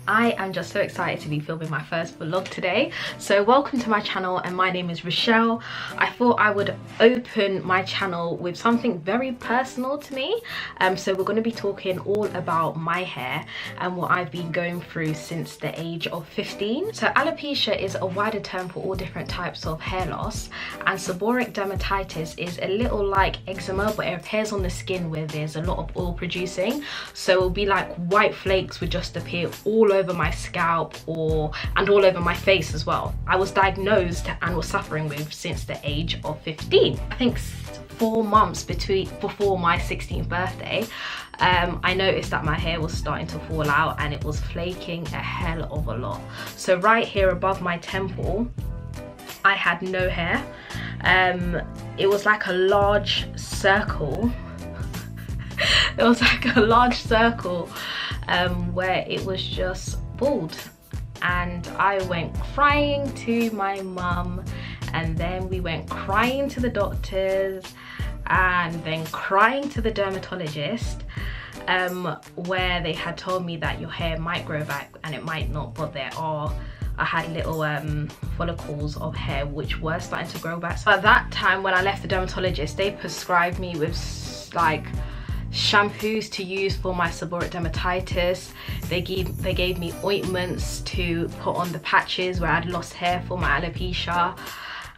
I am just so excited to be filming my first vlog today. So welcome to my channel, and my name is Rochelle. I thought I would open my channel with something very personal to me. So we're going to be talking all about my hair and what I've been going through since the age of 15. So alopecia is a wider term for all different types of hair loss, and seborrheic dermatitis is a little like eczema, but it appears on the skin where there's a lot of oil producing. So it'll be like white flakes would just appear all over my scalp and all over my face as well. I was diagnosed and was suffering with since the age of 15. I think 4 months before my 16th birthday, I noticed that my hair was starting to fall out and it was flaking a hell of a lot. So right here above my temple, I had no hair. It was like a large circle. It was like a large circle where it was just bald, and I went crying to my mum, and then we went crying to the doctors, and then crying to the dermatologist, where they had told me that your hair might grow back and it might not, but I had little follicles of hair which were starting to grow back. So at that time when I left the dermatologist, they prescribed me with like shampoos to use for my seborrheic dermatitis. They gave me ointments to put on the patches where I'd lost hair for my alopecia,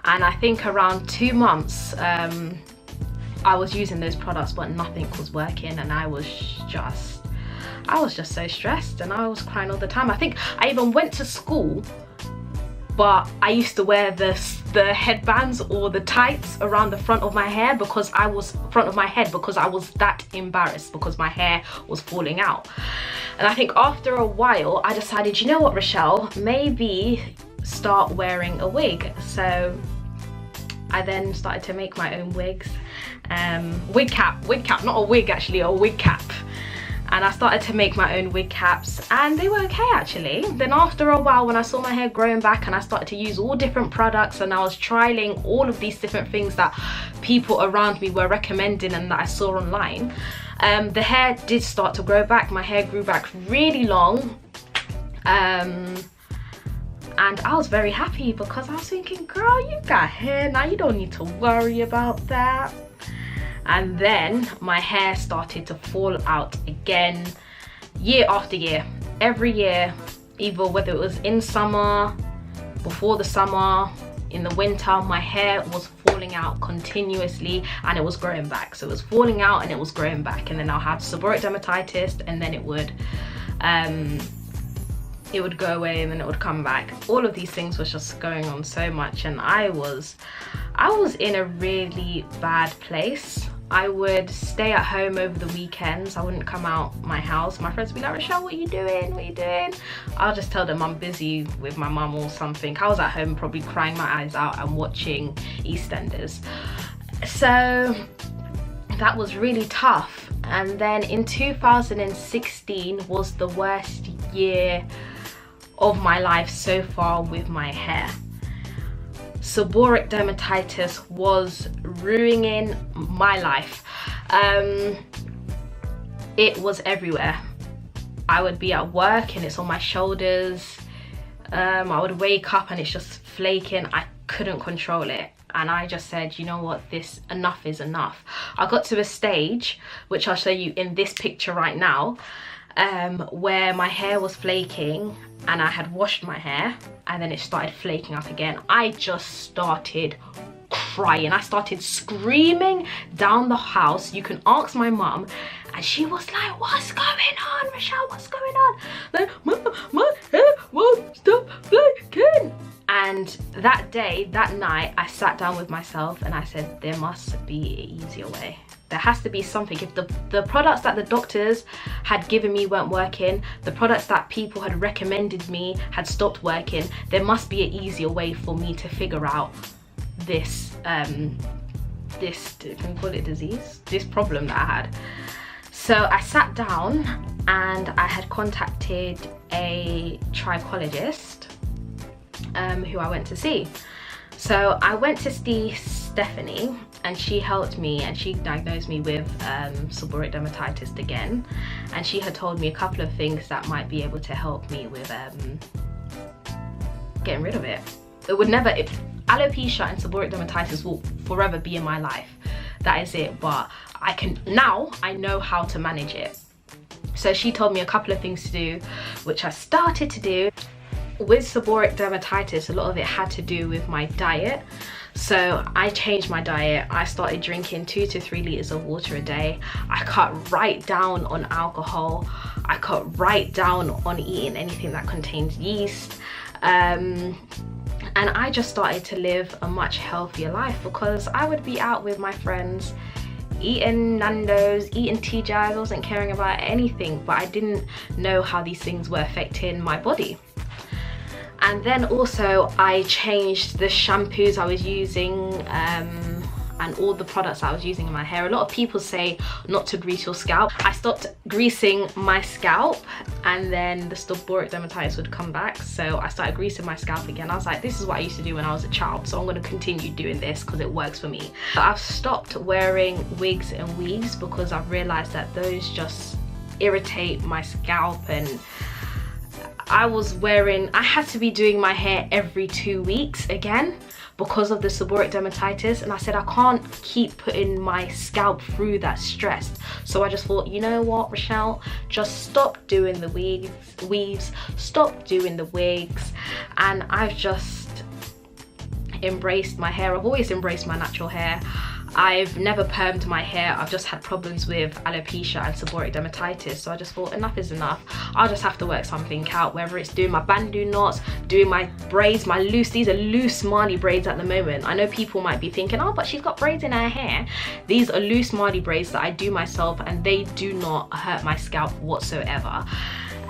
and I think around 2 months I was using those products, but nothing was working, and I was just so stressed, and I was crying all the time. I think I even went to school, but I used to wear the headbands or the tights around the front of my hair because I was that embarrassed because my hair was falling out. And I think after a while I decided, you know what, Rochelle, maybe start wearing a wig. So I then started to make my own wigs. Wig cap, not a wig actually, a wig cap. And I started to make my own wig caps, and they were okay actually. Then after a while, when I saw my hair growing back and I started to use all different products and I was trialing all of these different things that people around me were recommending and that I saw online, the hair did start to grow back. My hair grew back really long, and I was very happy because I was thinking, girl, you got hair now, you don't need to worry about that. And then my hair started to fall out again, year after year. Every year, either whether it was in summer, before the summer, in the winter, my hair was falling out continuously and it was growing back. So it was falling out and it was growing back, and then I'll have seborrheic dermatitis, and then it would go away and then it would come back. All of these things was just going on so much, and I was in a really bad place. I would stay at home over the weekends. I wouldn't come out my house. My friends would be like, Rochelle, what are you doing? What are you doing? I'll just tell them I'm busy with my mum or something. I was at home probably crying my eyes out and watching EastEnders. So that was really tough. And then in 2016 was the worst year of my life so far with my hair. Seborrheic dermatitis was ruining my life. It was everywhere. I would be at work and it's on my shoulders. I would wake up and it's just flaking. I couldn't control it, and I just said, you know what, enough is enough. I got to a stage, which I'll show you in this picture right now, where my hair was flaking and I had washed my hair and then it started flaking up again. I just started crying. I started screaming down the house. You can ask my mum, and she was like, what's going on, Rochelle, what's going on? Like, my hair won't stop flaking. And that day, that night, I sat down with myself and I said, there must be an easier way. There has to be something. If the products that the doctors had given me weren't working, the products that people had recommended me had stopped working, there must be an easier way for me to figure out this, can we call it disease? This problem that I had. So I sat down and I had contacted a trichologist who I went to see. So I went to see Stephanie, and she helped me, and she diagnosed me with seborrheic dermatitis again, and she had told me a couple of things that might be able to help me with getting rid of it. It would never, alopecia and seborrheic dermatitis will forever be in my life. That is it, but I know how to manage it. So she told me a couple of things to do, which I started to do. With seborrheic dermatitis, a lot of it had to do with my diet. So I changed my diet. I started drinking 2 to 3 liters of water a day. I cut right down on alcohol. I cut right down on eating anything that contains yeast. And I just started to live a much healthier life, because I would be out with my friends eating Nando's, eating TGIs. I wasn't caring about anything, but I didn't know how these things were affecting my body. And then also I changed the shampoos I was using and all the products I was using in my hair. A lot of people say not to grease your scalp. I stopped greasing my scalp, and then the seborrheic dermatitis would come back. So I started greasing my scalp again. I was like, this is what I used to do when I was a child, so I'm going to continue doing this because it works for me. But I've stopped wearing wigs and weaves because I've realized that those just irritate my scalp, and I had to be doing my hair every 2 weeks again because of the seborrheic dermatitis, and I said I can't keep putting my scalp through that stress. So I just thought, you know what, Rochelle, just stop doing the weaves, stop doing the wigs, and I've just embraced my hair. I've always embraced my natural hair. I've never permed my hair. I've just had problems with alopecia and seborrheic dermatitis, so I just thought enough is enough. I'll just have to work something out, whether it's doing my bandeau knots, doing my braids, these are loose Marley braids at the moment. I know people might be thinking, oh, but she's got braids in her hair. These are loose Marley braids that I do myself, and they do not hurt my scalp whatsoever.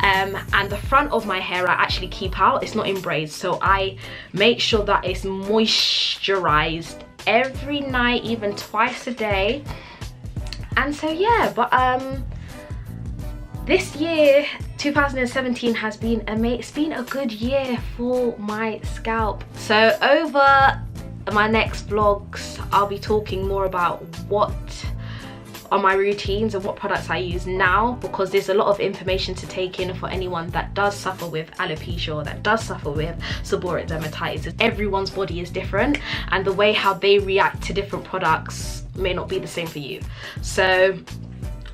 And the front of my hair I actually keep out. It's not in braids, so I make sure that it's moisturized every night, even twice a day. And so yeah, but this year 2017 has been amazing. It's been a good year for my scalp. So over my next vlogs I'll be talking more about what are my routines and what products I use now, because there's a lot of information to take in for anyone that does suffer with alopecia or that does suffer with seborrheic dermatitis. Everyone's body is different, and the way how they react to different products may not be the same for you. So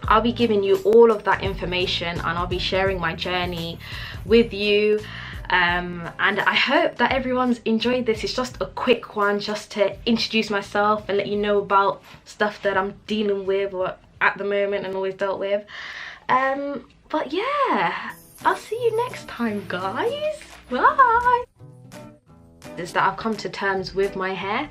I'll be giving you all of that information, and I'll be sharing my journey with you. And I hope that everyone's enjoyed this. It's just a quick one just to introduce myself and let you know about stuff that I'm dealing with or at the moment and always dealt with. But yeah, I'll see you next time, guys. Bye. Is that I've come to terms with my hair,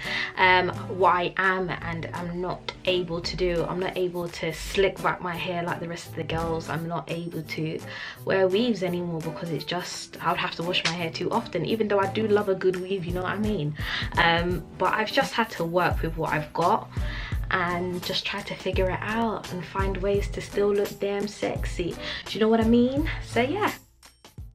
what I am and I'm not able to do. I'm not able to slick back my hair like the rest of the girls. I'm not able to wear weaves anymore because it's just, I would have to wash my hair too often, even though I do love a good weave, you know what I mean. But I've just had to work with what I've got and just try to figure it out and find ways to still look damn sexy. Do you know what I mean? So yeah.